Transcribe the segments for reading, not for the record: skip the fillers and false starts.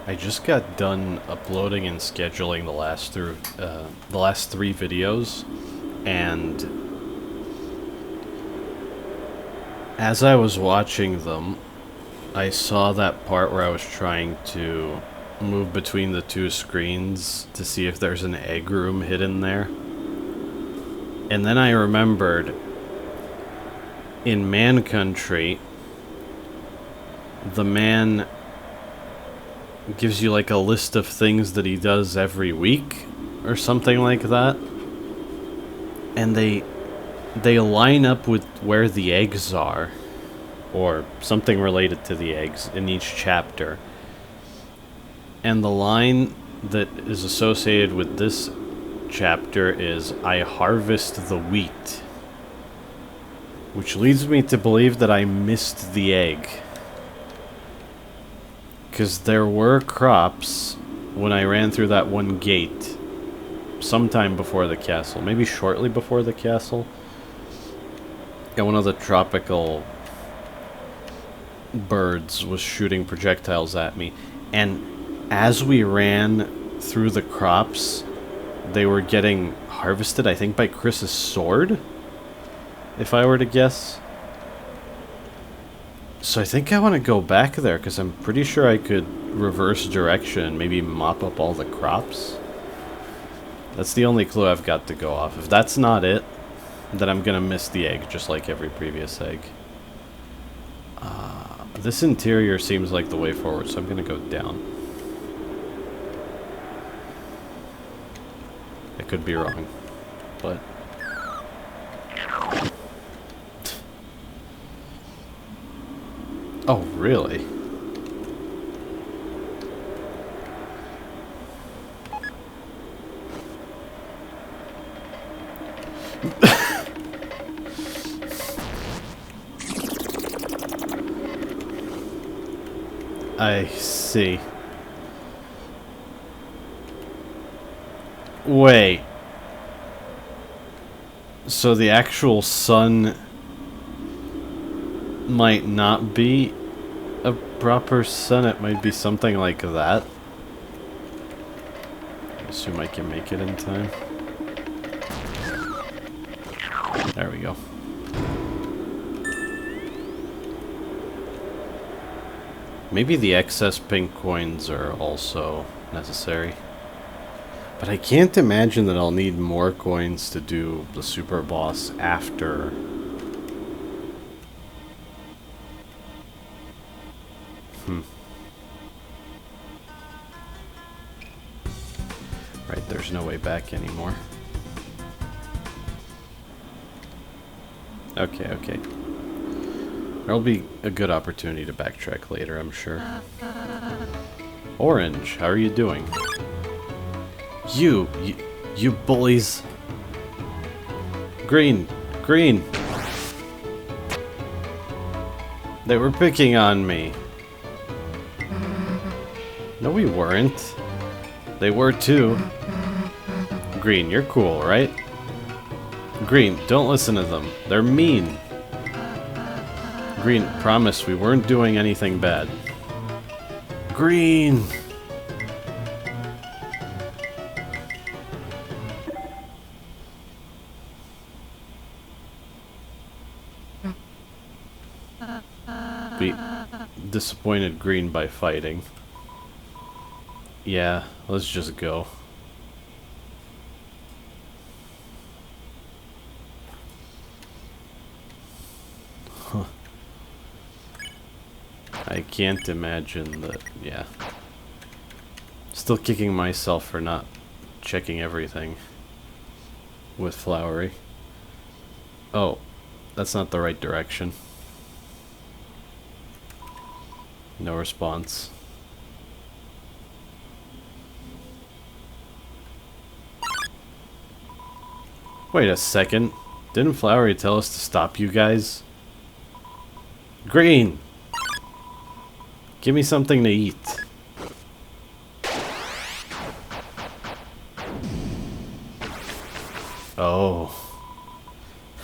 I just got done uploading and scheduling the last three videos, and as I was watching them, I saw that part where I was trying to move between the two screens to see if there's an egg room hidden there. And then I remembered, in Man Country, the man gives you like a list of things that he does every week or something like that, and they line up with where the eggs are or something related to the eggs in each chapter. And the line that is associated with this chapter is "I harvest the wheat," which leads me to believe that I missed the egg. Because there were crops when I ran through that one gate sometime before the castle. Maybe shortly before the castle. And one of the tropical birds was shooting projectiles at me. And as we ran through the crops, they were getting harvested, I think, by Chris's sword, if I were to guess. So I think I want to go back there, because I'm pretty sure I could reverse direction and maybe mop up all the crops. That's the only clue I've got to go off. If that's not it, then I'm going to miss the egg, just like every previous egg. This interior seems like the way forward, so I'm going to go down. I could be wrong, but... Oh, really? I see. Wait. So the actual sun might not be a proper sun, it might be something like that. I assume I can make it in time. There we go. Maybe the excess pink coins are also necessary. But I can't imagine that I'll need more coins to do the super boss after. Right, there's no way back anymore. Okay. There'll be a good opportunity to backtrack later, I'm sure. Orange, how are you doing? You bullies. Green. They were picking on me. No, we weren't. They were too. Green, you're cool, right? Green, don't listen to them. They're mean. Green, promise we weren't doing anything bad. Green! We disappointed Green by fighting. Yeah, let's just go. Huh. I can't imagine that, yeah. Still kicking myself for not checking everything with Flowery. Oh, that's not the right direction. No response. Wait a second. Didn't Flowery tell us to stop you guys? Green! Give me something to eat. Oh.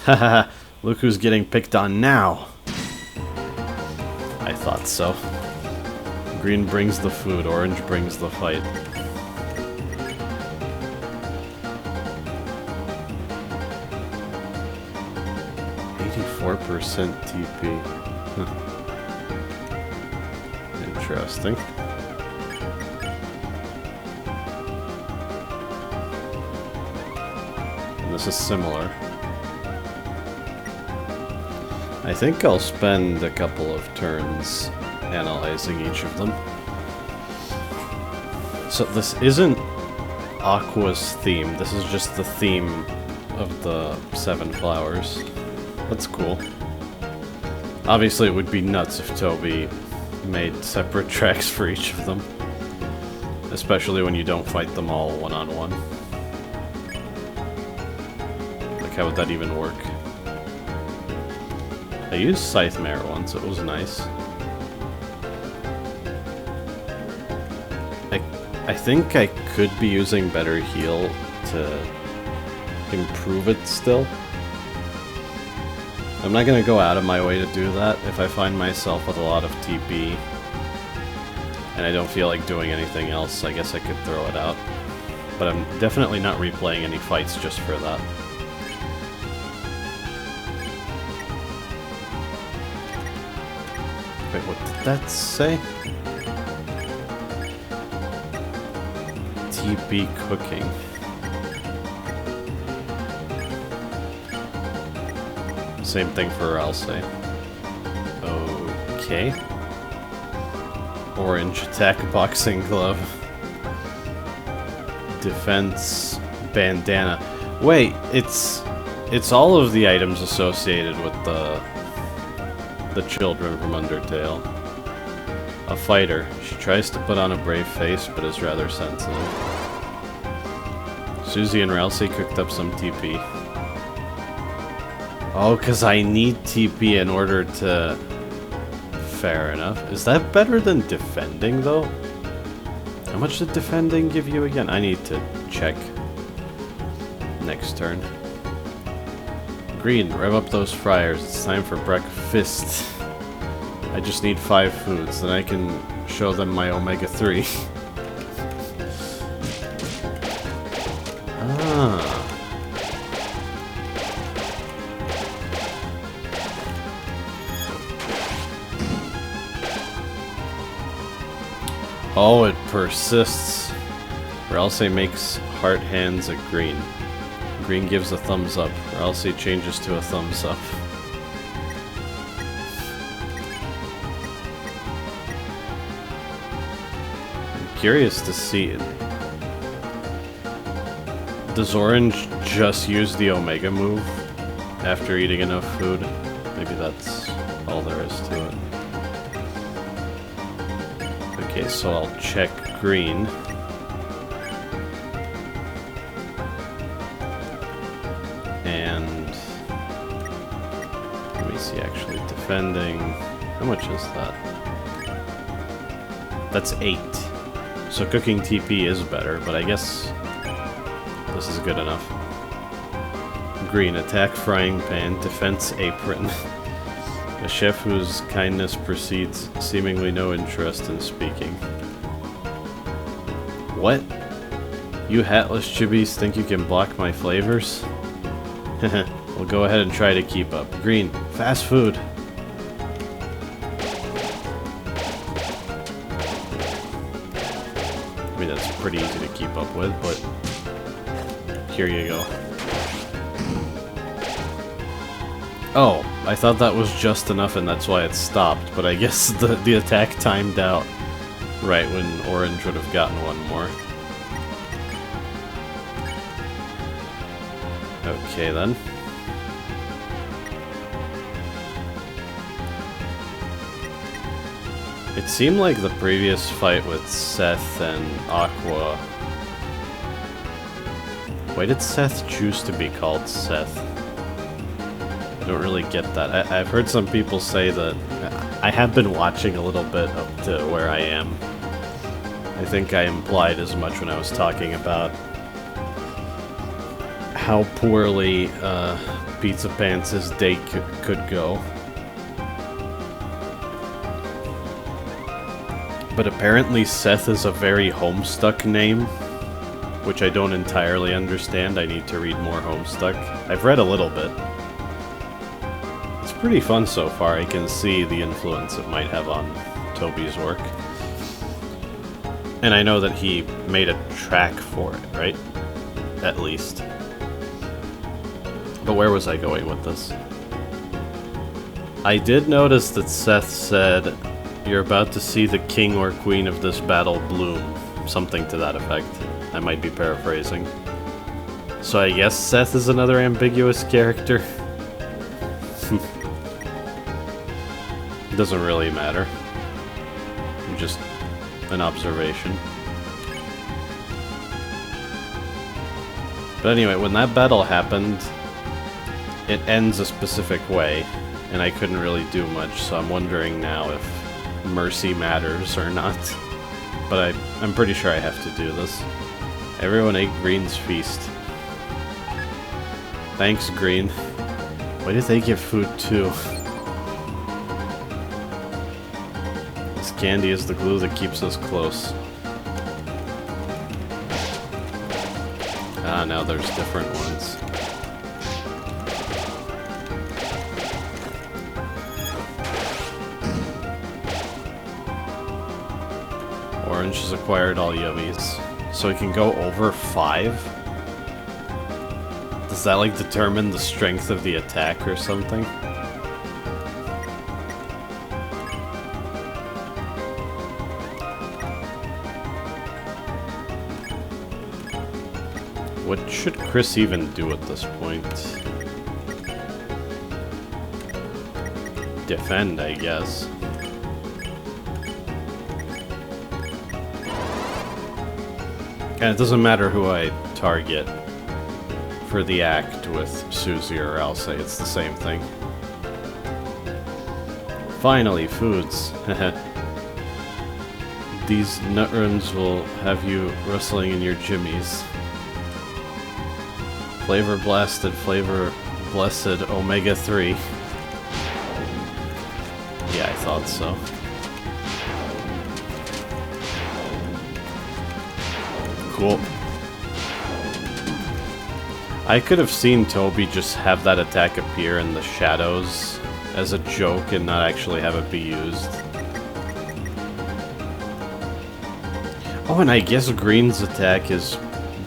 Haha, look who's getting picked on now. I thought so. Green brings the food, orange brings the fight. %, TP. Huh. Interesting. And this is similar. I think I'll spend a couple of turns analyzing each of them. So this isn't Aqua's theme, this is just the theme of the 7 flowers. That's cool. Obviously it would be nuts if Toby made separate tracks for each of them. Especially when you don't fight them all one-on-one. Like, how would that even work? I used Scythe Mare once, it was nice. I think I could be using Better Heal to improve it still. I'm not gonna go out of my way to do that. If I find myself with a lot of TP and I don't feel like doing anything else, I guess I could throw it out. But I'm definitely not replaying any fights just for that. Wait, what did that say? TP cooking. Same thing for Ralsei. Okay. Orange attack boxing glove. Defense bandana. Wait, it's all of the items associated with the children from Undertale. A fighter. She tries to put on a brave face, but is rather sensitive. Susie and Ralsei cooked up some TP. Oh, because I need TP in order to... Fair enough. Is that better than defending, though? How much did defending give you again? I need to check. Next turn. Green, rev up those fryers. It's time for breakfast. I just need 5 foods, then I can show them my omega-3. Ah. Oh, it persists. Ralsei makes heart hands at green. Green gives a thumbs up. Ralsei changes to a thumbs up. I'm curious to see. Does Orange just use the Omega move after eating enough food? Maybe that's all there is to it. Okay, so I'll check green. And let me see, actually defending. How much is that? That's 8. So cooking TP is better, but I guess this is good enough. Green, attack frying pan, defense apron. A chef whose kindness precedes seemingly no interest in speaking. What? You hatless chibis think you can block my flavors? Well, go ahead and try to keep up. Green, fast food. I mean, that's pretty easy to keep up with, but here you go. Oh, I thought that was just enough and that's why it stopped, but I guess the attack timed out right when Orange would have gotten one more. Okay then. It seemed like the previous fight with Seth and Aqua... Why did Seth choose to be called Seth? I don't really get that. I've heard some people say that... I have been watching a little bit up to where I am. I think I implied as much when I was talking about how poorly Pizza Pants' date could go. But apparently Seth is a very Homestuck name, which I don't entirely understand. I need to read more Homestuck. I've read a little bit. It's pretty fun so far. I can see the influence it might have on Toby's work. And I know that he made a track for it, right? At least. But where was I going with this? I did notice that Seth said, "You're about to see the king or queen of this battle bloom." Something to that effect. I might be paraphrasing. So I guess Seth is another ambiguous character. It doesn't really matter. Just an observation. But anyway, when that battle happened, it ends a specific way, and I couldn't really do much, so I'm wondering now if mercy matters or not. But I'm pretty sure I have to do this. Everyone ate Green's feast. Thanks, Green. Why did they get food too? This candy is the glue that keeps us close. Ah, now there's different ones. Orange has acquired all yummies. So it can go over 5? Does that, like, determine the strength of the attack or something? What should Chris even do at this point? Defend, I guess. And it doesn't matter who I target for the act with Susie or Elsa, it's the same thing. Finally, foods. These nut runs will have you rustling in your jimmies. Flavor blasted, flavor blessed, omega-3. Yeah, I thought so. Cool. I could have seen Toby just have that attack appear in the shadows as a joke and not actually have it be used. Oh, and I guess Green's attack is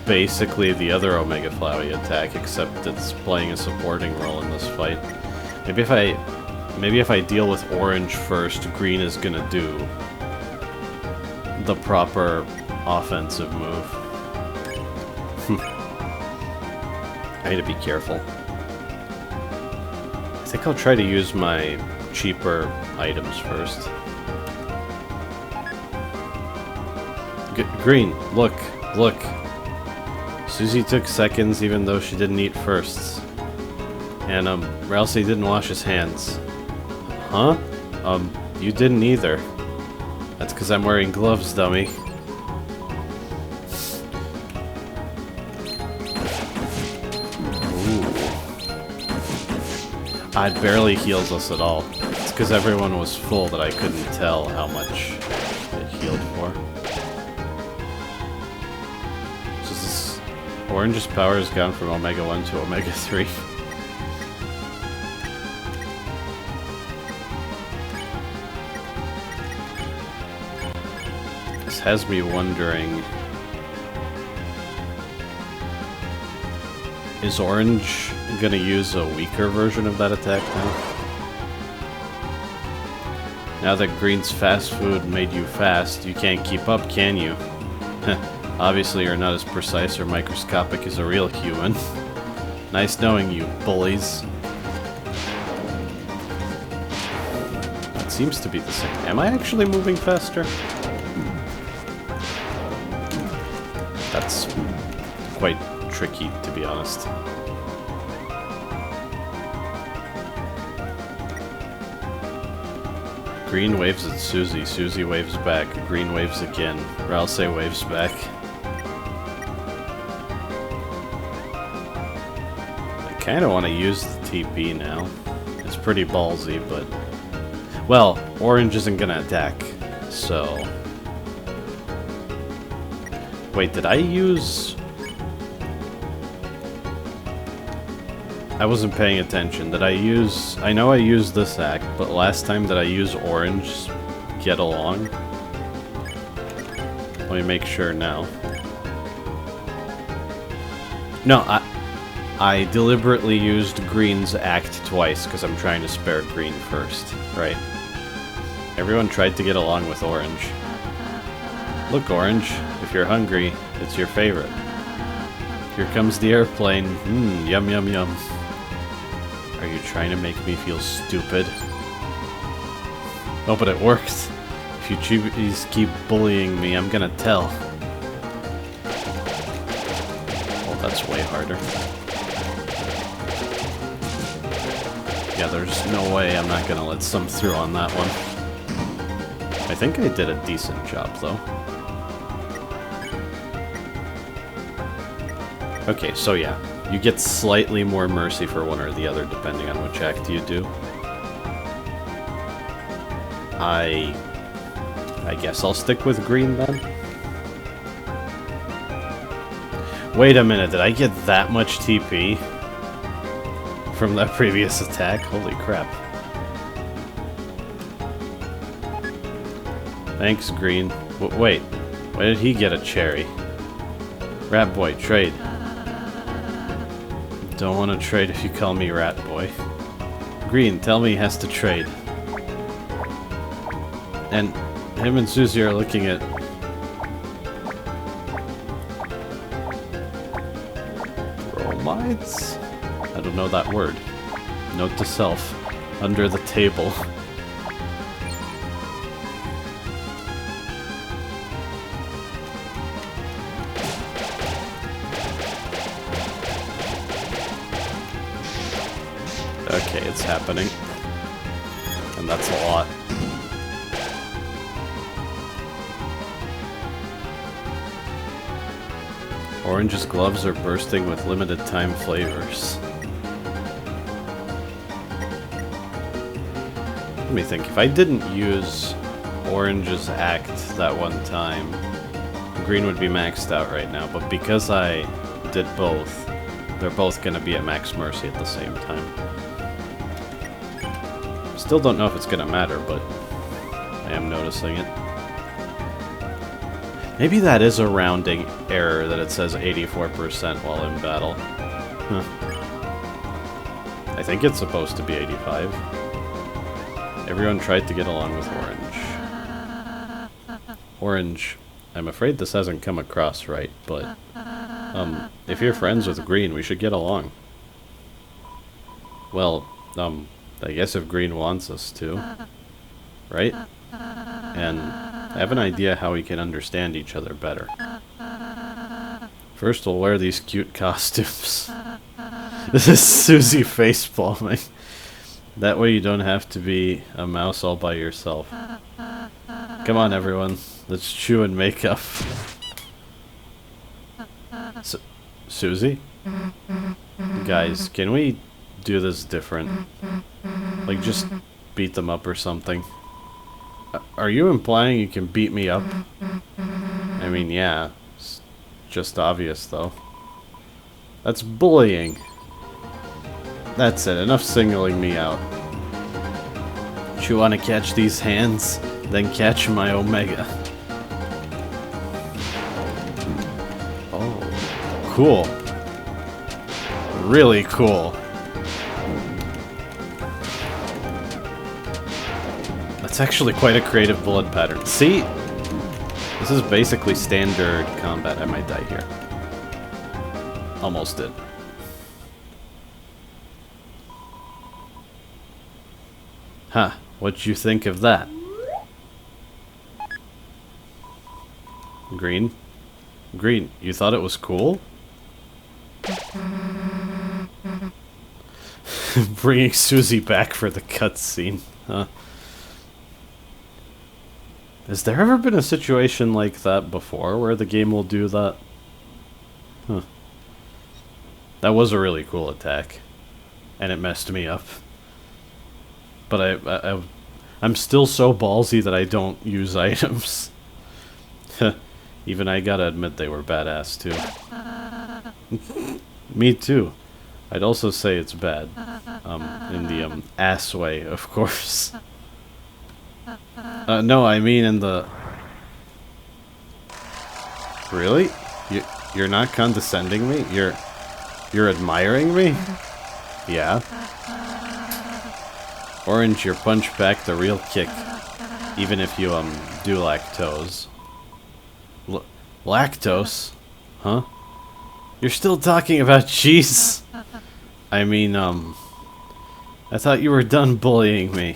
basically the other Omega Flowey attack, except it's playing a supporting role in this fight. Maybe if I deal with Orange first, Green is gonna do the proper offensive move. I need to be careful. I think I'll try to use my cheaper items first. Green, look, look. Susie took seconds even though she didn't eat firsts. And, Ralsei didn't wash his hands. Huh? You didn't either. That's because I'm wearing gloves, dummy. It barely heals us at all. It's because everyone was full that I couldn't tell how much it healed for. So this Orange's power has gone from Omega 1 to Omega 3. This has me wondering... Is Orange gonna use a weaker version of that attack now? Now that Green's fast food made you fast, you can't keep up, can you? Obviously you're not as precise or microscopic as a real human. Nice knowing you, bullies. It seems to be the same. Am I actually moving faster? That's quite tricky, to be honest. Green waves at Susie, Susie waves back, Green waves again, Ralsei waves back. I kinda wanna use the TP now. It's pretty ballsy, but... Well, Orange isn't gonna attack, so... Wait, did I use... I wasn't paying attention. Did I use... I know I used this act, but last time did I use orange get along? Let me make sure now. No, I deliberately used green's act twice because I'm trying to spare green first, right? Everyone tried to get along with orange. Look, orange, if you're hungry, it's your favorite. Here comes the airplane. Mmm, yum yum yum. Are you trying to make me feel stupid? Oh, but it worked. If you keep bullying me, I'm gonna tell. Oh, that's way harder. Yeah, there's no way I'm not gonna let some through on that one. I think I did a decent job, though. Okay, so yeah. You get slightly more mercy for one or the other, depending on which act you do. I guess I'll stick with green, then? Wait a minute, did I get that much TP? From that previous attack? Holy crap. Thanks, green. Wait, why did he get a cherry? Rat boy, trade. Don't want to trade if you call me rat boy. Green, tell me he has to trade. And him and Susie are looking at... bromides? I don't know that word. Note to self. Under the table. Okay, it's happening. And that's a lot. Orange's gloves are bursting with limited time flavors. Let me think. If I didn't use Orange's act that one time, green would be maxed out right now. But because I did both, they're both going to be at max mercy at the same time. Still don't know if it's gonna matter, but I am noticing it. Maybe that is a rounding error that it says 84% while in battle. Huh. I think it's supposed to be 85. Everyone tried to get along with orange. Orange, I'm afraid this hasn't come across right, but if you're friends with green, we should get along. Well, I guess if green wants us to, right? And I have an idea how we can understand each other better. First, we'll wear these cute costumes. This is Susie facepalming. That way you don't have to be a mouse all by yourself. Come on, everyone. Let's chew and make up. Susie? Guys, can we do this different? Like, just beat them up or something. Are you implying you can beat me up? I mean, yeah. It's just obvious, though. That's bullying. That's it. Enough singling me out. Do you want to catch these hands? Then catch my Omega. Oh. Cool. Really cool. That's actually quite a creative bullet pattern. See? This is basically standard combat. I might die here. Almost did. Huh. What'd you think of that? Green? Green, you thought it was cool? Bringing Susie back for the cutscene, huh? Has there ever been a situation like that before, where the game will do that? Huh. That was a really cool attack. And it messed me up. But I'm still so ballsy that I don't use items. Even I gotta admit they were badass too. Me too. I'd also say it's bad. In the ass way, of course. No, I mean in the... Really? You're not condescending me? You're admiring me? Yeah. Orange, your punch back the real kick. Even if you, do lactose. Lactose? Huh? You're still talking about cheese? I mean, I thought you were done bullying me.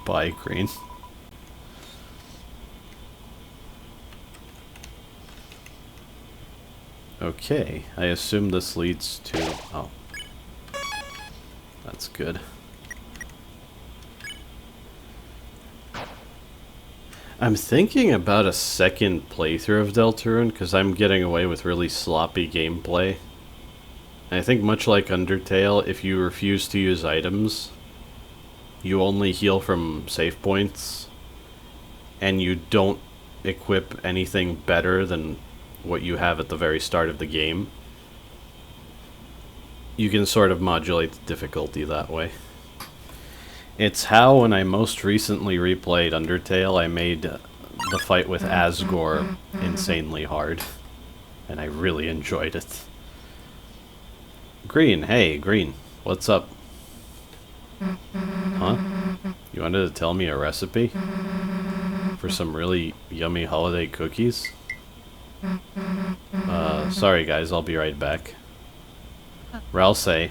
Bye, Green. Okay, I assume this leads to... Oh. That's good. I'm thinking about a second playthrough of Deltarune, because I'm getting away with really sloppy gameplay. And I think much like Undertale, if you refuse to use items, you only heal from save points, and you don't equip anything better than what you have at the very start of the game. You can sort of modulate the difficulty that way. It's how, when I most recently replayed Undertale, I made the fight with Asgore insanely hard. And I really enjoyed it. Green, hey, Green, what's up? Huh? You wanted to tell me a recipe? For some really yummy holiday cookies? Sorry guys, I'll be right back. Ralsei,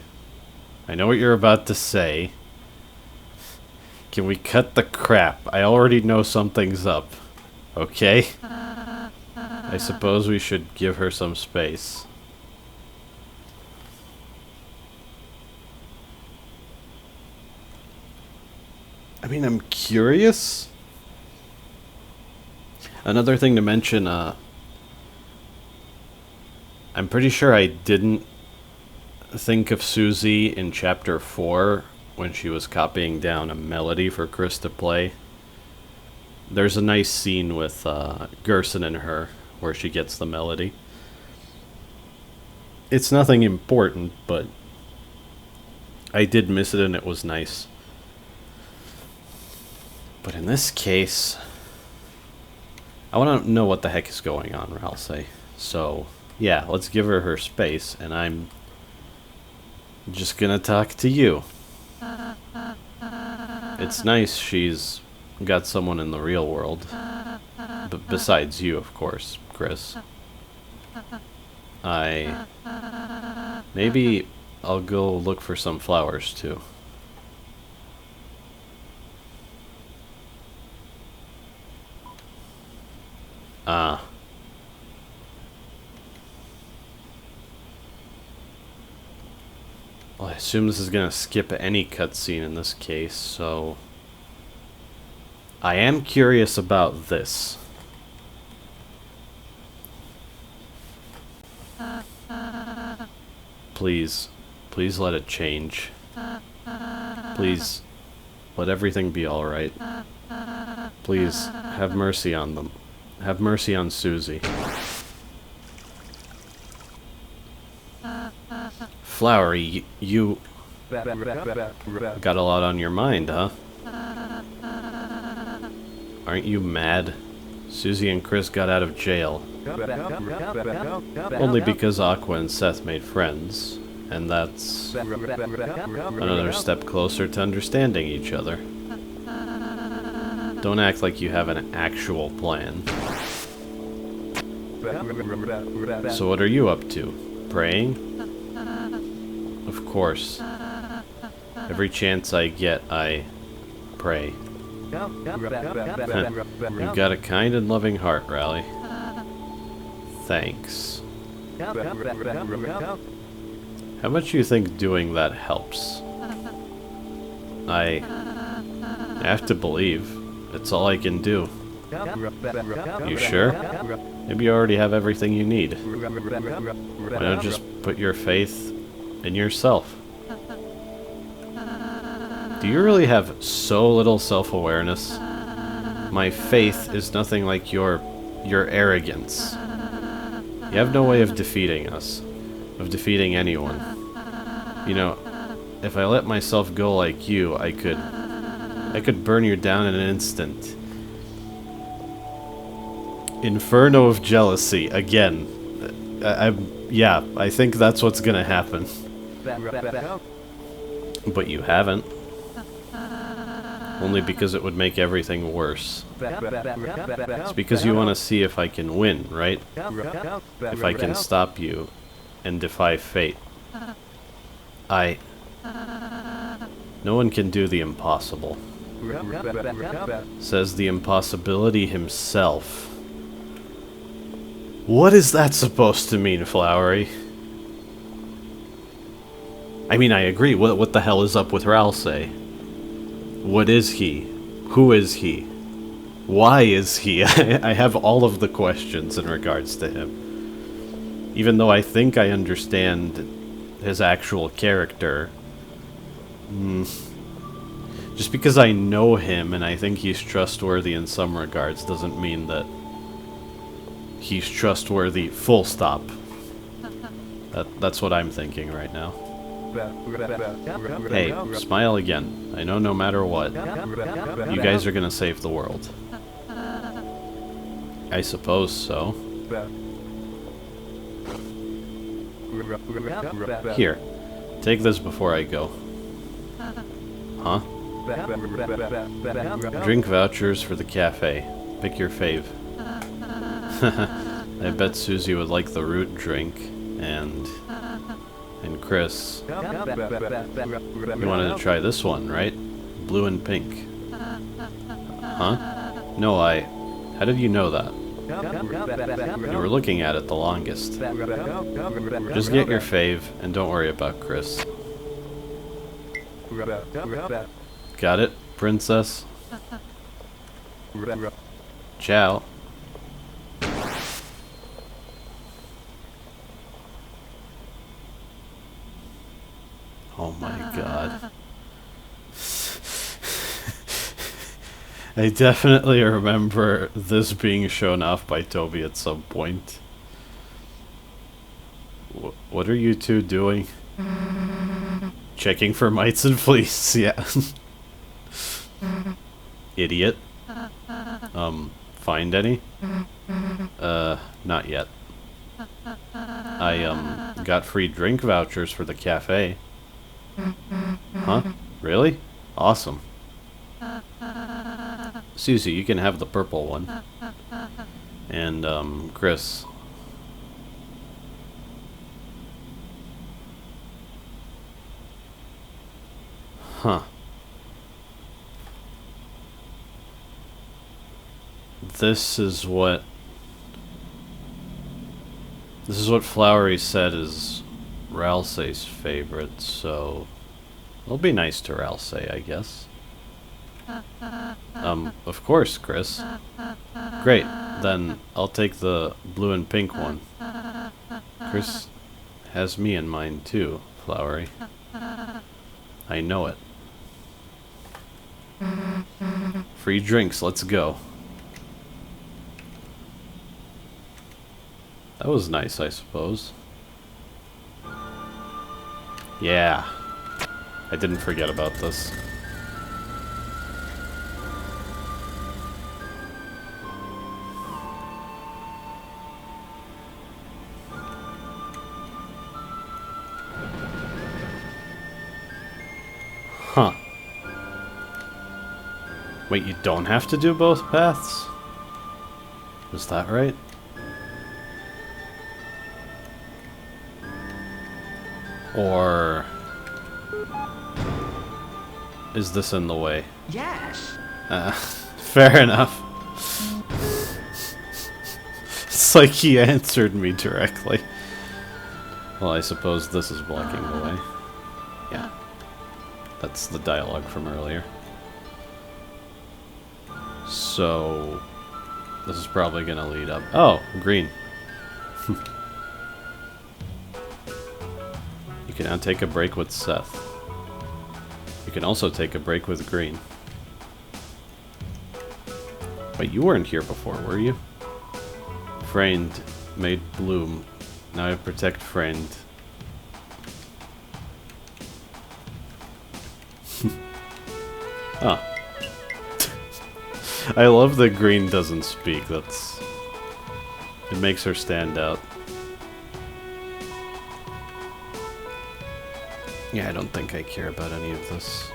I know what you're about to say. Can we cut the crap? I already know something's up. Okay? I suppose we should give her some space. I mean, I'm curious. Another thing to mention, I'm pretty sure I didn't think of Susie in Chapter 4 when she was copying down a melody for Chris to play. There's a nice scene with Gerson and her where she gets the melody. It's nothing important, but I did miss it and it was nice. But in this case, I want to know what the heck is going on, Ralsei. So, yeah, let's give her her space, and I'm just gonna talk to you. It's nice she's got someone in the real world. Besides you, of course, Chris. Maybe I'll go look for some flowers, too. Well, I assume this is gonna skip any cutscene in this case, so... I am curious about this. Please. Please let it change. Please, let everything be alright. Please, have mercy on them. Have mercy on Susie. Flowery, you got a lot on your mind, huh? Aren't you mad? Susie and Chris got out of jail. Only because Aqua and Seth made friends. And that's another step closer to understanding each other. Don't act like you have an actual plan. So what are you up to? Praying? Of course. Every chance I get, I pray. You've got a kind and loving heart, Raleigh. Thanks. How much you think doing that helps? I have to believe. It's all I can do. You sure? Maybe you already have everything you need. Why not just put your faith in yourself? Do you really have so little self-awareness? My faith is nothing like your arrogance. You have no way of defeating us, of defeating anyone. You know, if I let myself go like you, I could burn you down in an instant. Inferno of jealousy, again. Yeah, I think that's what's gonna happen. But you haven't. Only because it would make everything worse. It's because you want to see if I can win, right? If I can stop you and defy fate. No one can do the impossible. Says the impossibility himself. What is that supposed to mean, Flowery? I mean, I agree. What the hell is up with Ralsei? What is he? Who is he? Why is he? I have all of the questions in regards to him. Even though I think I understand his actual character. Just because I know him and I think he's trustworthy in some regards doesn't mean that he's trustworthy, full stop. That's what I'm thinking right now. Hey, smile again. I know no matter what, you guys are gonna save the world. I suppose so. Here, take this before I go. Huh? Drink vouchers for the cafe. Pick your fave. I bet Susie would like the root drink, and Chris. You wanted to try this one, right? Blue and pink. Huh? No, how did you know that? You were looking at it the longest. Just get your fave, and don't worry about Chris. Got it, princess? Ciao. Oh my god. I definitely remember this being shown off by Toby at some point. What are you two doing? Checking for mites and fleas, yeah. Idiot. Find any? Not yet. I, got free drink vouchers for the cafe. Huh? Really? Awesome. Susie, you can have the purple one. And, Chris. Huh. This is what Flowery said is Ralsei's favorite, so it'll be nice to Ralsei, I guess. Of course, Chris. Great, then I'll take the blue and pink one. Chris has me in mind too, Flowery. I know it. Free drinks, let's go. That was nice, I suppose. Yeah. I didn't forget about this. Huh. Wait, you don't have to do both paths? Is that right? Or is this in the way? Yes. Fair enough. It's like he answered me directly. Well, I suppose this is blocking the way. Yeah. That's the dialogue from earlier. So this is probably gonna lead up. Oh, green. You can now take a break with Seth. You You can also take a break with green. Wait, you weren't here before, were you? Friend, made bloom. Now I protect friend. Oh. I love that green doesn't speak. It makes her stand out. Yeah, I don't think I care about any of this.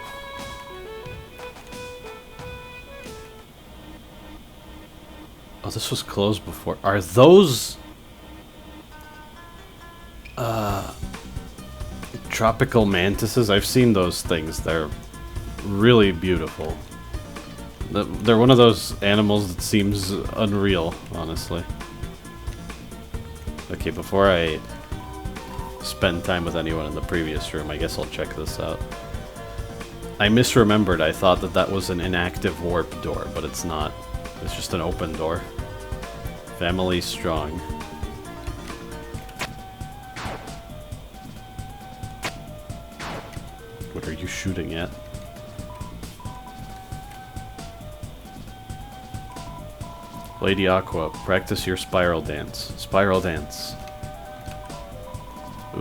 Oh, this was closed before. Are those... tropical mantises? I've seen those things. They're really beautiful. They're one of those animals that seems unreal, honestly. Okay, before I spend time with anyone in the previous room, I guess I'll check this out. I misremembered. I thought that that was an inactive warp door, but it's not. It's just an open door. Family strong. What are you shooting at? Lady Aqua, practice your spiral dance. Spiral dance.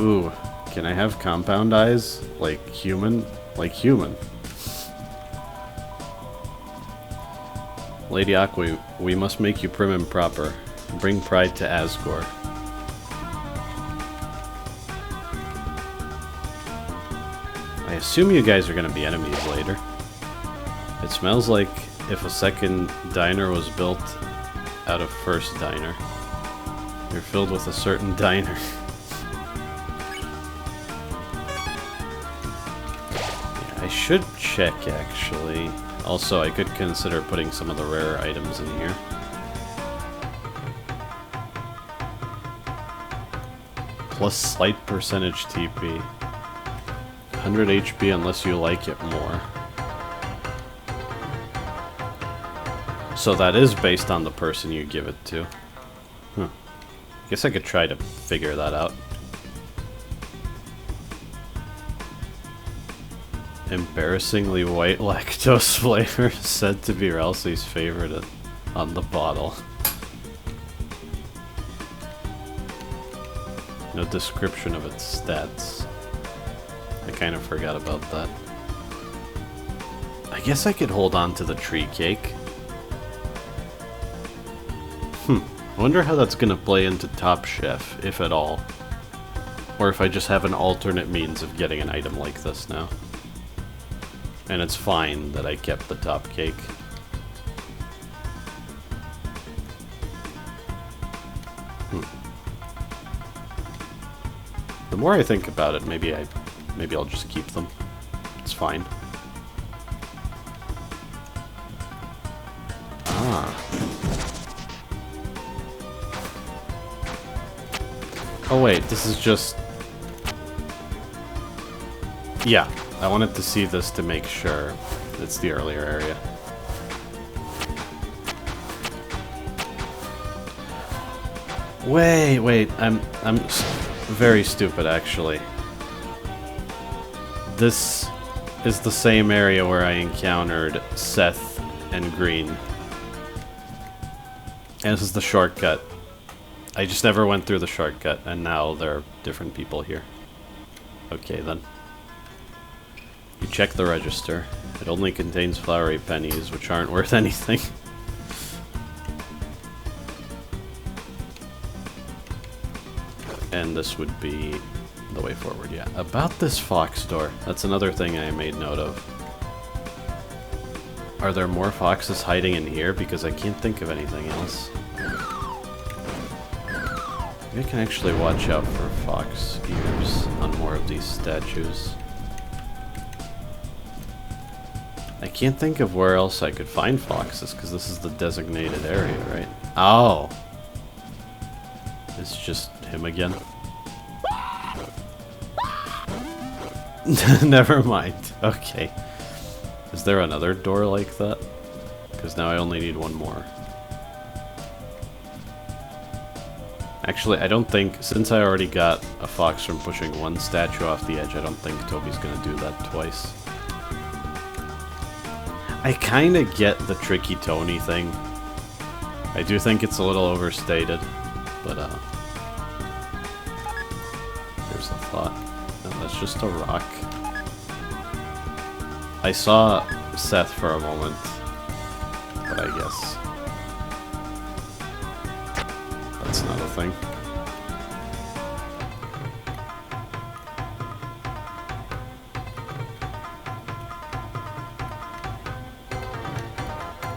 Ooh, can I have compound eyes? Like human? Like human. Lady Aqua, we must make you prim and proper. Bring pride to Asgore. I assume you guys are gonna be enemies later. It smells like if a second diner was built out of first diner. You're filled with a certain diner. Yeah, I should check, actually. Also, I could consider putting some of the rarer items in here. Plus slight percentage TP. 100 HP unless you like it more. So that is based on the person you give it to. Huh. Guess I could try to figure that out. Embarrassingly white lactose flavor said to be Ralsei's favorite on the bottle. No description of its stats. I kind of forgot about that. I guess I could hold on to the tree cake. I wonder how that's gonna play into Top Chef, if at all. Or if I just have an alternate means of getting an item like this now. And it's fine that I kept the top cake. The more I think about it, maybe I'll just keep them. It's fine. Ah. Oh wait, this is just... Yeah, I wanted to see this to make sure it's the earlier area. Wait, I'm very stupid actually. This is the same area where I encountered Seth and Green. And this is the shortcut. I just never went through the shortcut, and now there are different people here. Okay then. You check the register. It only contains flowery pennies, which aren't worth anything. And this would be the way forward, yeah. About this fox door, that's another thing I made note of. Are there more foxes hiding in here? Because I can't think of anything else. Maybe I can actually watch out for fox ears on more of these statues. I can't think of where else I could find foxes, because this is the designated area, right? Oh! It's just him again. Never mind. Okay. Is there another door like that? Because now I only need one more. Actually, I don't think, since I already got a fox from pushing one statue off the edge, I don't think Toby's gonna do that twice. I kind of get the tricky Tony thing. I do think it's a little overstated, but there's a thought. No, that's just a rock. I saw Seth for a moment, but I guess that's not a thing.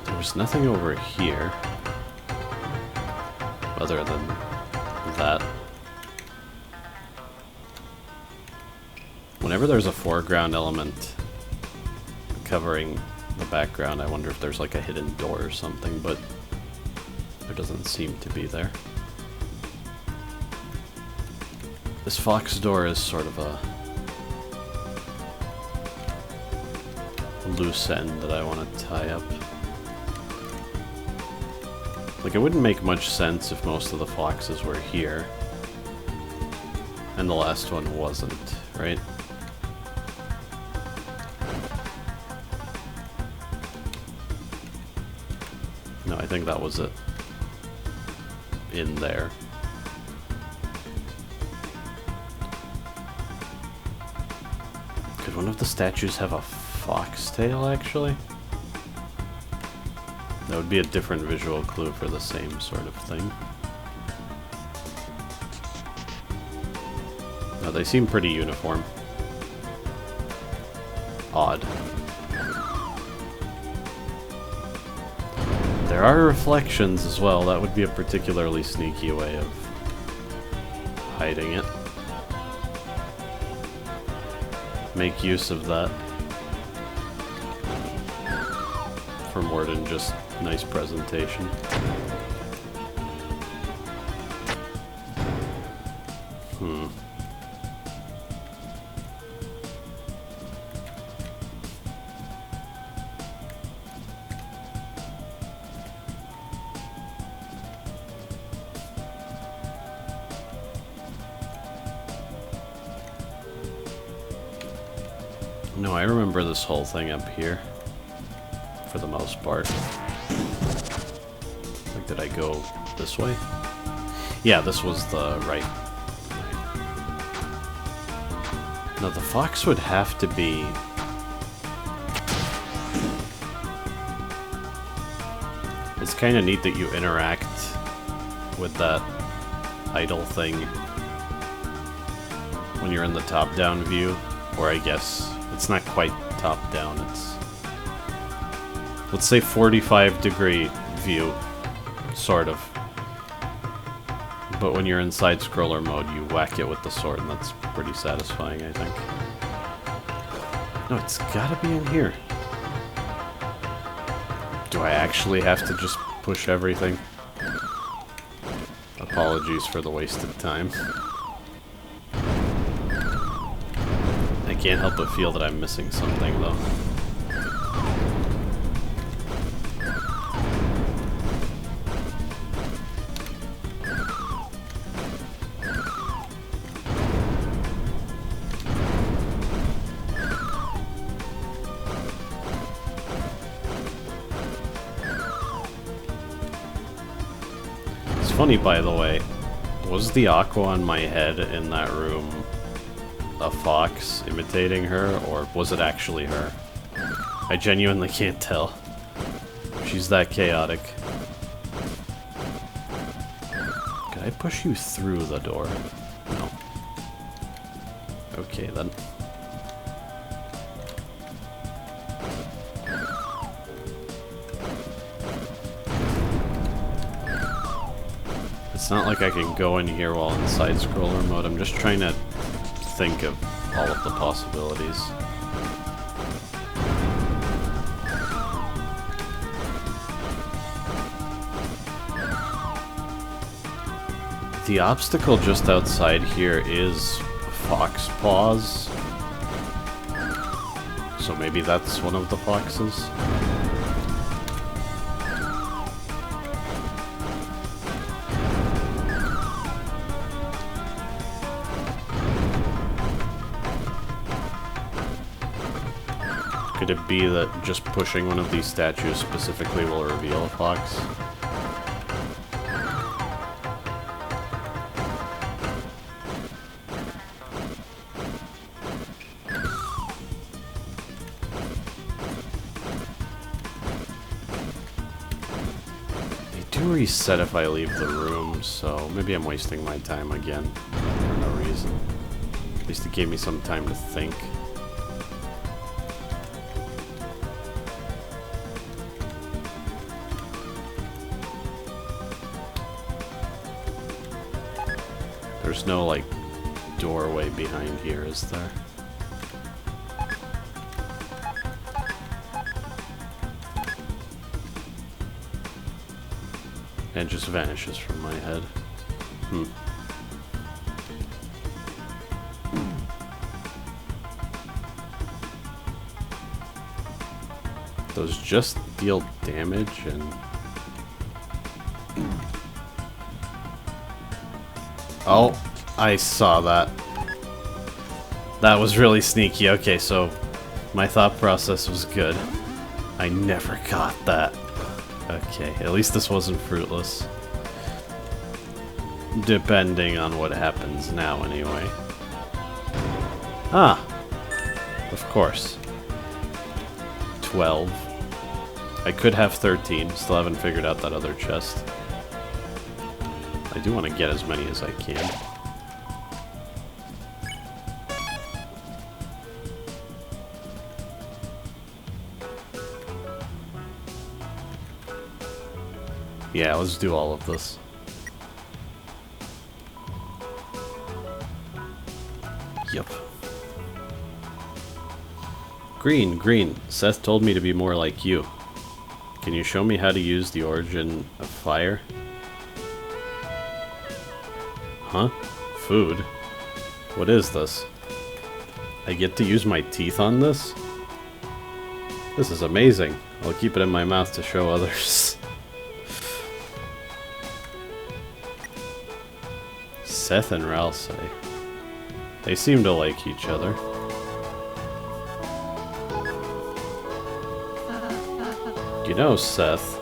There's nothing over here other than that. Whenever there's a foreground element covering the background, I wonder if there's like a hidden door or something, but there doesn't seem to be there. This fox door is sort of a loose end that I want to tie up. Like, it wouldn't make much sense if most of the foxes were here and the last one wasn't, right? No, I think that was it. In there. Could one of the statues have a foxtail, actually? That would be a different visual clue for the same sort of thing. No, they seem pretty uniform. Odd. There are reflections as well. That would be a particularly sneaky way of hiding it. Make use of that. For more than just nice presentation. No, I remember this whole thing up here. For the most part. Like, did I go this way? Yeah, this was the right. Now, the fox would have to be... It's kind of neat that you interact with that idle thing when you're in the top-down view. Or I guess it's not quite top-down, it's... Let's say 45-degree view, sort of. But when you're in side-scroller mode, you whack it with the sword, and that's pretty satisfying, I think. No, it's gotta be in here. Do I actually have to just push everything? Apologies for the wasted time. I can't help but feel that I'm missing something, though. Funny, by the way, was the aqua on my head in that room a fox imitating her, or was it actually her? I genuinely can't tell. She's that chaotic. Can I push you through the door? No. Okay, then. It's not like I can go in here while in side-scroller mode. I'm just trying to think of all of the possibilities. The obstacle just outside here is fox paws. So maybe that's one of the foxes. Could Could it be that just pushing one of these statues specifically will reveal a fox? Reset if I leave the room, so maybe I'm wasting my time again for no reason. At least it gave me some time to think. There's no, like, doorway behind here, is there? And just vanishes from my head. Those just deal damage and... Oh, I saw that. That was really sneaky. Okay, so my thought process was good. I never got that. Okay, at least this wasn't fruitless. Depending on what happens now, anyway. Ah! Of course. 12. I could have 13, still haven't figured out that other chest. I do want to get as many as I can. Yeah, let's do all of this. Yep. Green, green. Seth told me to be more like you. Can you show me how to use the origin of fire? Huh? Food? What is this? I get to use my teeth on this? This is amazing. I'll keep it in my mouth to show others. Seth and Ralsei. They seem to like each other. You know, Seth,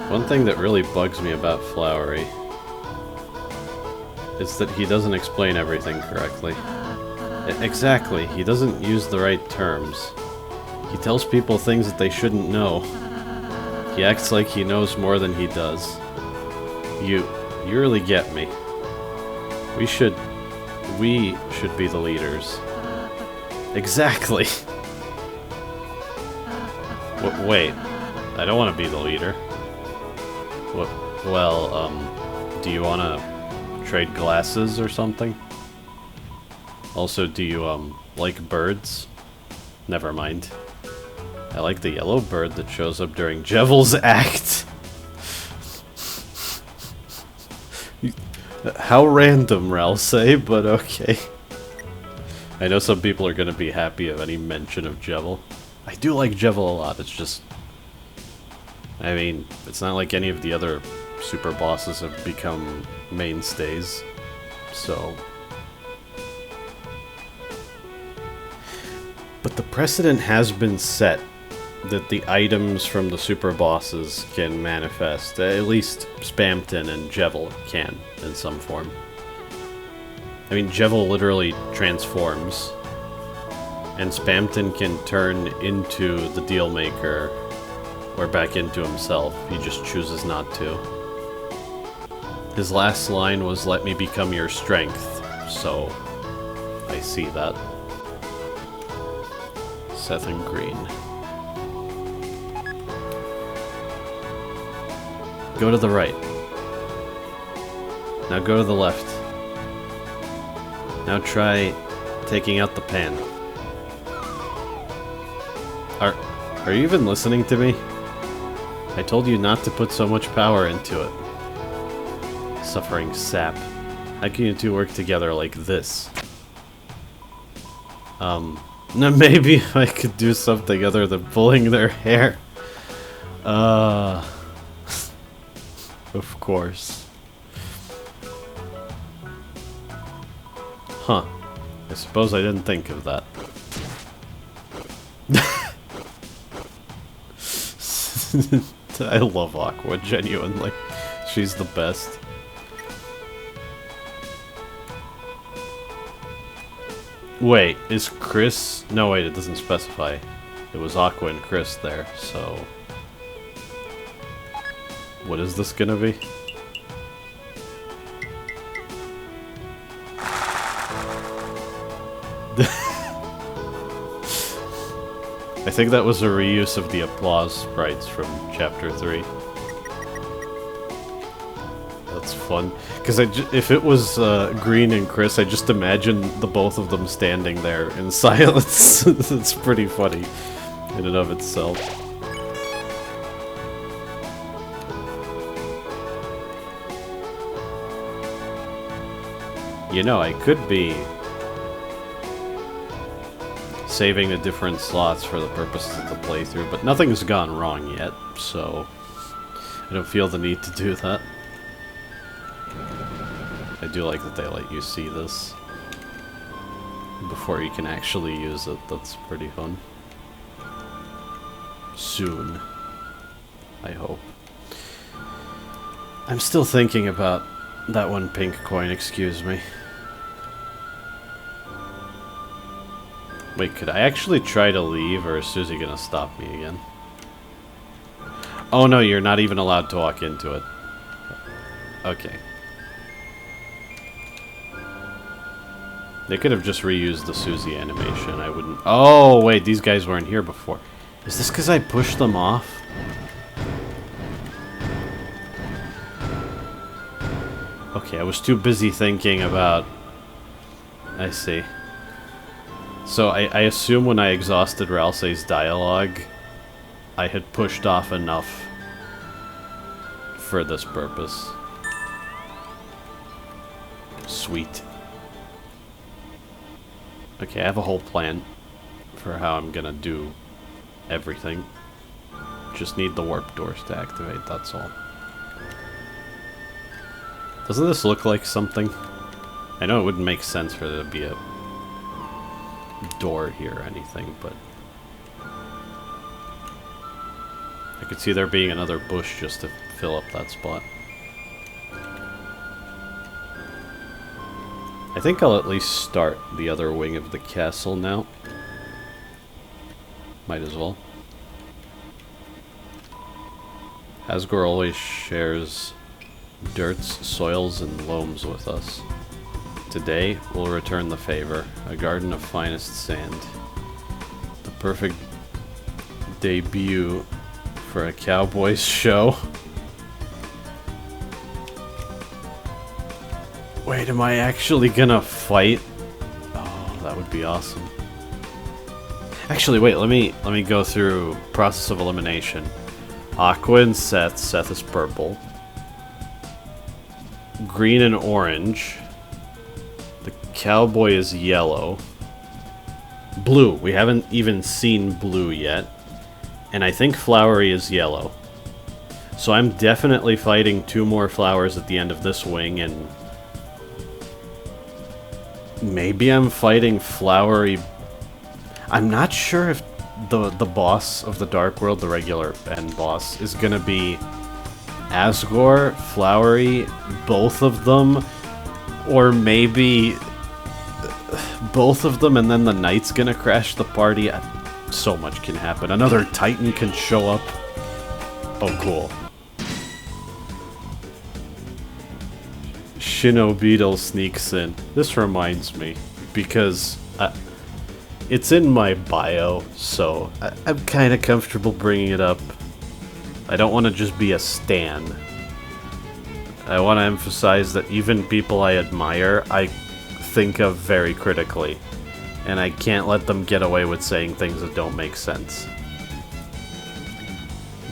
one thing that really bugs me about Flowery is that he doesn't explain everything correctly. Exactly, he doesn't use the right terms. He tells people things that they shouldn't know. He acts like he knows more than he does. You really get me. We should be the leaders. Exactly. Wait, I don't want to be the leader. Well, do you want to trade glasses or something? Also, do you, like birds? Never mind. I like the yellow bird that shows up during Jevel's act. How random, Ralsei, but okay. I know some people are going to be happy of any mention of Jevel. I do like Jevel a lot, it's just... I mean, it's not like any of the other super bosses have become mainstays, so... But the precedent has been set that the items from the super bosses can manifest. At least Spamton and Jevel can, in some form. I mean, Jevel literally transforms, and Spamton can turn into the Dealmaker, or back into himself. He just chooses not to. His last line was, "Let me become your strength," so I see that. Seth and Green. Go to the right. Now go to the left. Now try taking out the pan. Are you even listening to me? I told you not to put so much power into it. Suffering sap. How can you two work together like this? Now maybe I could do something other than pulling their hair. Of course. Huh. I suppose I didn't think of that. I love Aqua, genuinely. She's the best. Wait, is Chris... No, wait, it doesn't specify. It was Aqua and Chris there, so... What is this gonna be? I think that was a reuse of the applause sprites from Chapter 3. That's fun. Because if it was Green and Chris, I just imagine the both of them standing there in silence. It's pretty funny in and of itself. You know, I could be saving the different slots for the purposes of the playthrough, but nothing's gone wrong yet, so I don't feel the need to do that. I do like that they let you see this before you can actually use it. That's pretty fun. Soon, I hope. I'm still thinking about that one pink coin, excuse me. Wait, could I actually try to leave, or is Susie gonna stop me again? Oh no, you're not even allowed to walk into it. Okay. They could have just reused the Susie animation, I wouldn't... Oh, wait, these guys weren't here before. Is this because I pushed them off? Okay, I was too busy thinking about... I see. So I assume when I exhausted Ralsei's dialogue, I had pushed off enough for this purpose. Sweet. Okay, I have a whole plan for how I'm gonna do everything. Just need the warp doors to activate, that's all. Doesn't this look like something? I know it wouldn't make sense for there to be a door here or anything, but I could see there being another bush just to fill up that spot. I think I'll at least start the other wing of the castle now. Might as well. Asgore always shares dirts, soils, and loams with us. Today, we'll return the favor. A garden of finest sand. The perfect debut for a cowboy's show. Wait, am I actually gonna fight? Oh, that would be awesome. Actually, wait, let me go through process of elimination. Aqua and Seth. Seth is purple. Green and orange. The cowboy is yellow. Blue. We haven't even seen blue yet. And I think Flowery is yellow. So I'm definitely fighting 2 more flowers at the end of this wing, and maybe I'm fighting Flowery. I'm not sure if the boss of the Dark World, the regular end boss, is gonna be Asgore, Flowery, both of them, or maybe both of them and then the Knight's gonna crash the party. So much can happen. Another Titan can show up. Oh, cool. Shinobeetle sneaks in. This reminds me, because it's in my bio, so I'm kind of comfortable bringing it up. I don't want to just be a stan. I want to emphasize that even people I admire, I think of very critically. And I can't let them get away with saying things that don't make sense.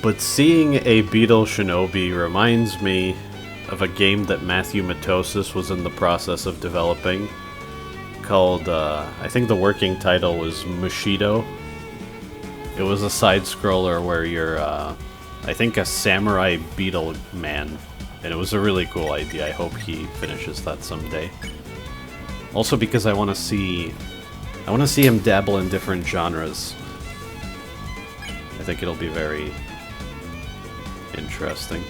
But seeing a Beetle Shinobi reminds me of a game that Matthew Matosis was in the process of developing, called, I think the working title was Mushido. It was a side-scroller where you're, I think a samurai beetle man, and it was a really cool idea. I hope he finishes that someday. Also because I want to see him dabble in different genres. I think it'll be very Interesting.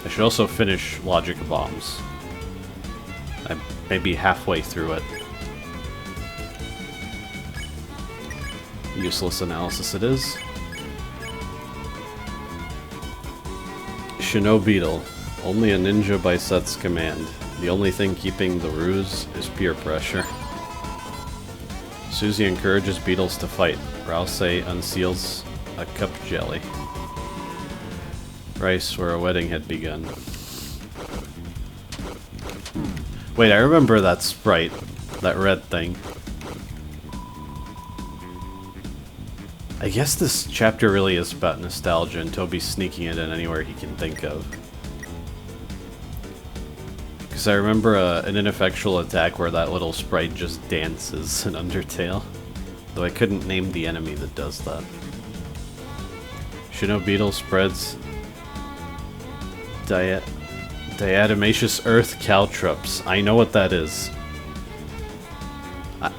I should also finish Logic Bombs. I'm maybe halfway through it. Useless analysis it is. Beetle. Only a ninja by Set's command. The only thing keeping the ruse is peer pressure. Susie encourages beetles to fight. Rouse unseals a cup jelly. Rice where a wedding had begun. Wait, I remember that sprite. That red thing. I guess this chapter really is about nostalgia and Toby's sneaking it in anywhere he can think of. Because I remember an ineffectual attack where that little sprite just dances in Undertale. Though I couldn't name the enemy that does that. Beetle spreads diatomaceous earth caltrops. I know what that is.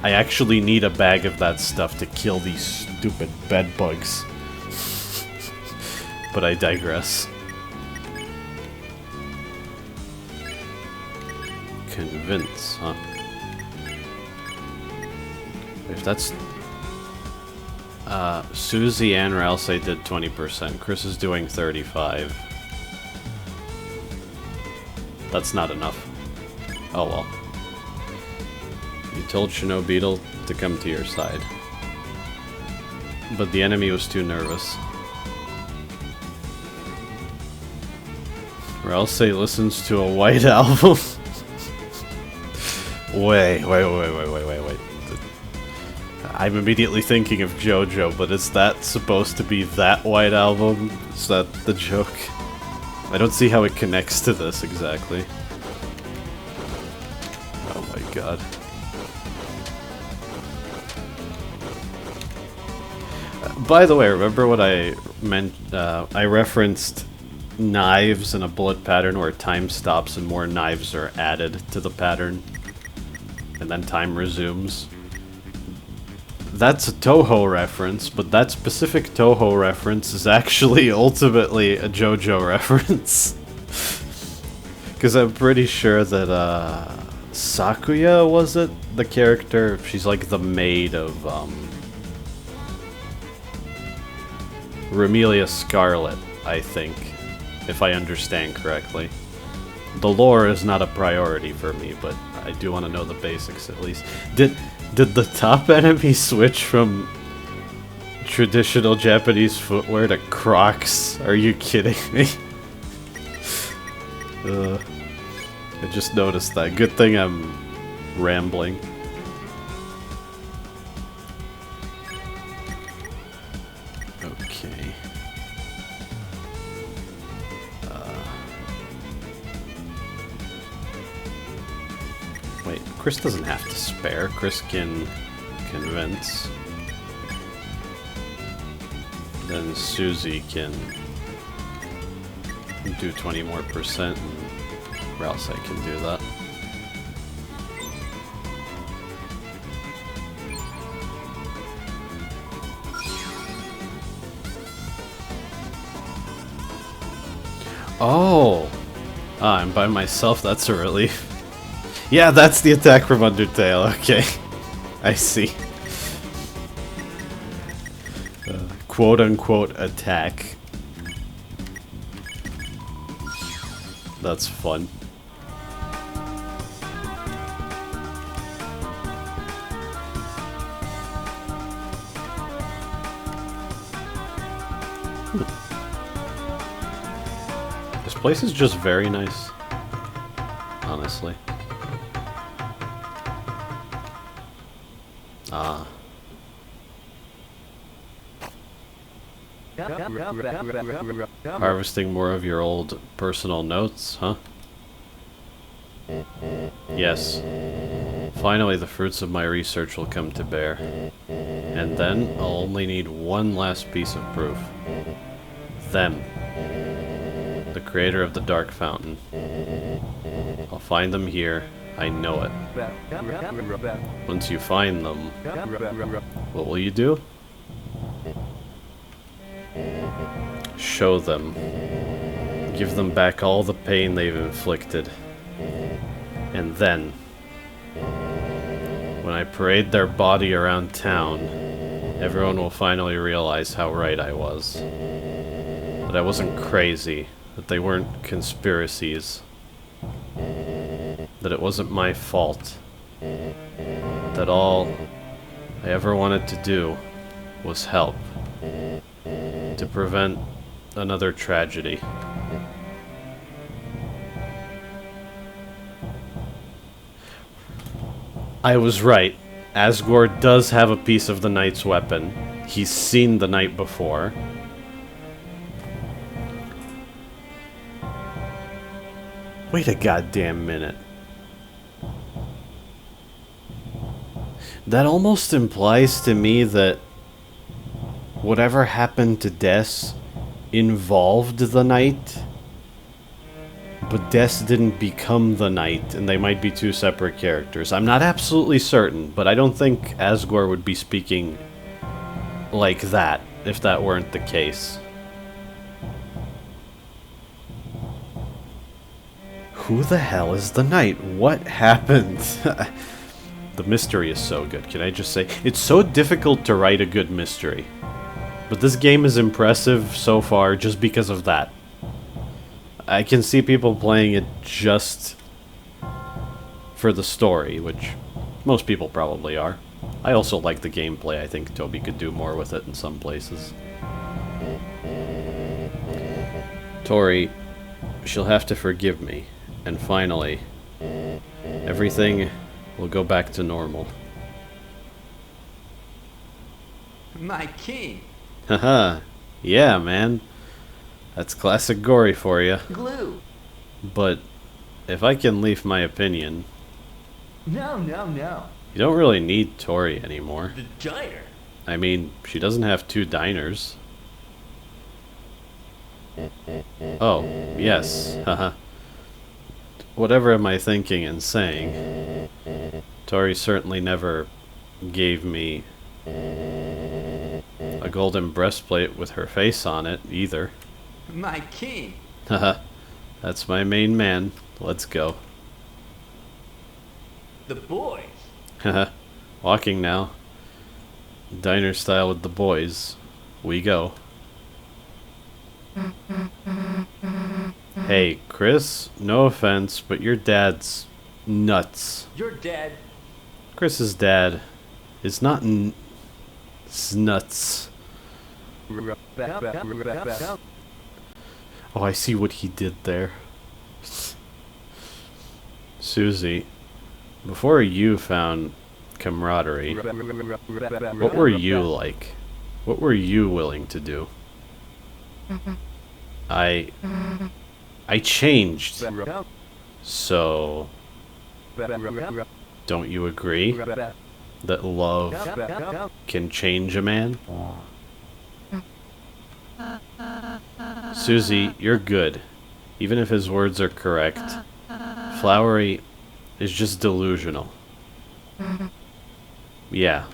I actually need a bag of that stuff to kill these stupid bed bugs. But I digress. Convince, huh? If that's... Susie and Ralse did 20%. Chris is doing 35. That's not enough. Oh well. You told Beetle to come to your side. But the enemy was too nervous. Ralse listens to a White Album. Wait. I'm immediately thinking of JoJo, but is that supposed to be that White Album? Is that the joke? I don't see how it connects to this exactly. Oh my god. By the way, remember what I meant? I referenced knives in a bullet pattern where time stops and more knives are added to the pattern. And then time resumes. That's a Toho reference, but that specific Toho reference is actually ultimately a JoJo reference. Because I'm pretty sure that, Sakuya, was it? The character? She's like the maid of, Remelia Scarlet, I think. If I understand correctly. The lore is not a priority for me, but I do want to know the basics at least. Did the top enemy switch from traditional Japanese footwear to Crocs? Are you kidding me? I just noticed that. Good thing I'm rambling. Okay. Wait, Chris doesn't have to spare. Chris can convince. Then Susie can do 20 more percent, and Ralse can do that. Oh! Ah, I'm by myself, that's a relief. Yeah, that's the attack from Undertale, okay. I see. Quote-unquote attack. That's fun. This place is just very nice. Honestly. Ah. Harvesting more of your old personal notes, huh? Yes. Finally, the fruits of my research will come to bear. And then, I'll only need one last piece of proof. Them. The creator of the Dark Fountain. I'll find them here. I know it. Once you find them, what will you do? show them. Give them back all the pain they've inflicted. And then, when I parade their body around town, everyone will finally realize how right I was. That I wasn't crazy. That they weren't conspiracies. That it wasn't my fault. That all I ever wanted to do was help. To prevent another tragedy. I was right. Asgore does have a piece of the knight's weapon. He's seen the knight before. Wait a goddamn minute. That almost implies to me that whatever happened to Des involved the knight, but Des didn't become the knight, and they might be two separate characters. I'm not absolutely certain, but I don't think Asgore would be speaking like that if that weren't the case. Who the hell is the knight? What happened? The mystery is so good, can I just say? It's so difficult to write a good mystery. But this game is impressive so far just because of that. I can see people playing it just for the story, which most people probably are. I also like the gameplay. I think Toby could do more with it in some places. Tori, she'll have to forgive me. And finally, everything will go back to normal. My king! Haha, yeah, man. That's classic gory for you. Glue! But if I can leave my opinion, No. you don't really need Tori anymore. The diner! I mean, she doesn't have two diners. Oh, yes, haha. Whatever am I thinking and saying? Tori certainly never gave me a golden breastplate with her face on it, either. My king! Haha, that's my main man. Let's go. The boys! Haha, walking now. Diner style with the boys. We go. Hey, Chris, no offense, but your dad's nuts. Your dad! Chris's dad is not nuts. Oh, I see what he did there. Susie, before you found camaraderie, what were you like? What were you willing to do? I changed. So, don't you agree that love can change a man? Susie, you're good. Even if his words are correct. Flowery is just delusional. Yeah.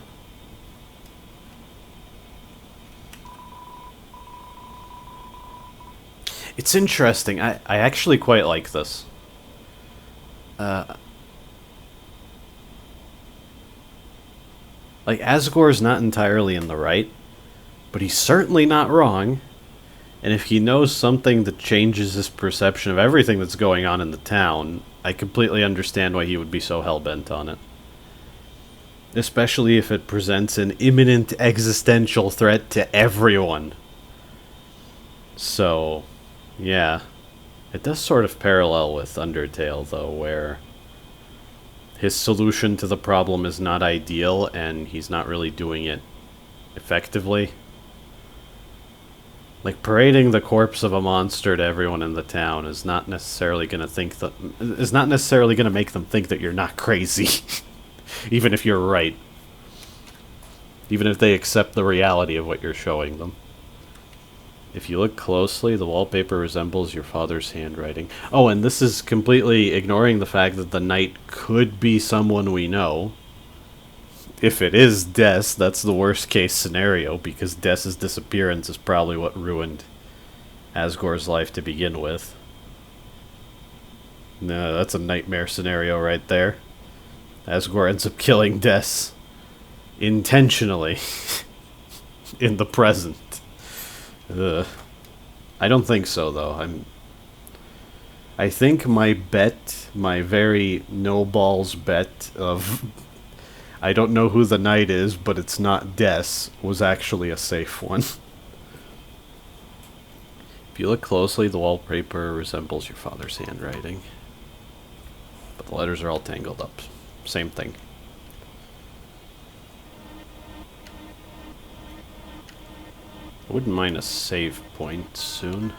It's interesting. I actually quite like this. Like, Asgore's not entirely in the right, but he's certainly not wrong. And if he knows something that changes his perception of everything that's going on in the town, I completely understand why he would be so hell-bent on it. Especially if it presents an imminent existential threat to everyone. So, yeah. It does sort of parallel with Undertale, though, where his solution to the problem is not ideal, and he's not really doing it effectively. Like, parading the corpse of a monster to everyone in the town is not necessarily going to make them think that you're not crazy. Even if you're right. Even if they accept the reality of what you're showing them. If you look closely, the wallpaper resembles your father's handwriting. Oh, and this is completely ignoring the fact that the knight could be someone we know. If it is Des, that's the worst case scenario, because Des's disappearance is probably what ruined Asgore's life to begin with. No, that's a nightmare scenario right there. Asgore ends up killing Des intentionally in the present. Ugh. I don't think so, though. I think my bet, my very no balls bet of I don't know who the knight is, but it's not Des, was actually a safe one. If you look closely, the wallpaper resembles your father's handwriting. But the letters are all tangled up. Same thing. I wouldn't mind a save point soon.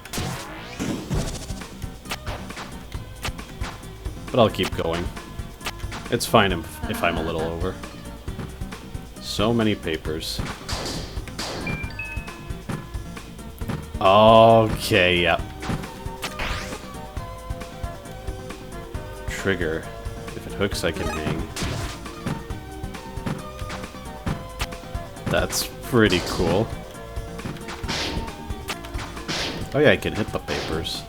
But I'll keep going. It's fine if I'm a little over. So many papers. Okay, yep. Trigger. If it hooks, I can hang. That's pretty cool. Oh yeah, I can hit the papers.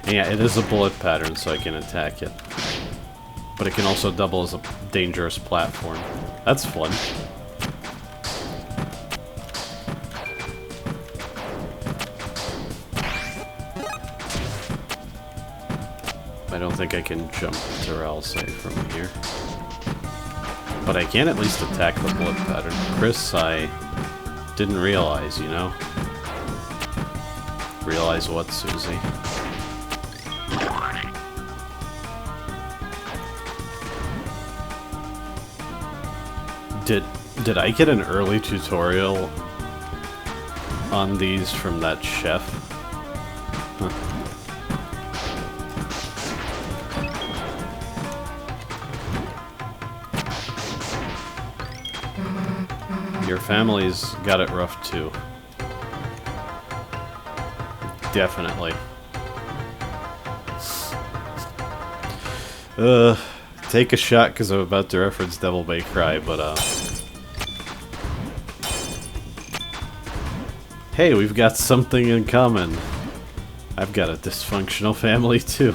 And yeah, it is a bullet pattern, so I can attack it. But it can also double as a dangerous platform. That's fun. I don't think I can jump to Ralsei from here. But I can at least attack the bullet pattern. Chris, I didn't realize, you know? Realize what, Susie? Did I get an early tutorial on these from that chef? Huh. Your family's got it rough too. Definitely. Take a shot because I'm about to reference Devil May Cry, but hey, we've got something in common. I've got a dysfunctional family too.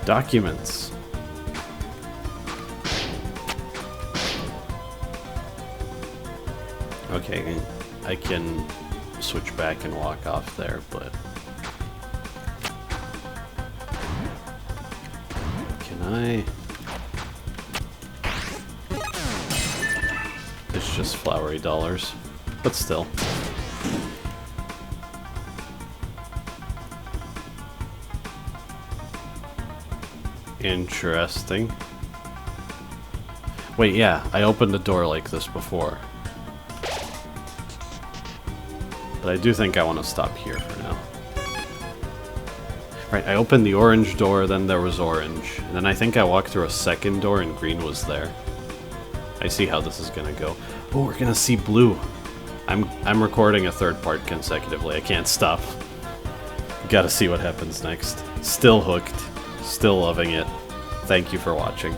Documents. Okay, I can switch back and walk off there, but can I? It's just flowery dollars, but still. Interesting. Wait, yeah, I opened a door like this before. But I do think I want to stop here for now. Right, I opened the orange door, then there was orange. And then I think I walked through a second door and green was there. I see how this is gonna go. Oh, we're gonna see blue. I'm recording a third part consecutively. I can't stop. Gotta see what happens next. Still hooked. Still loving it. Thank you for watching.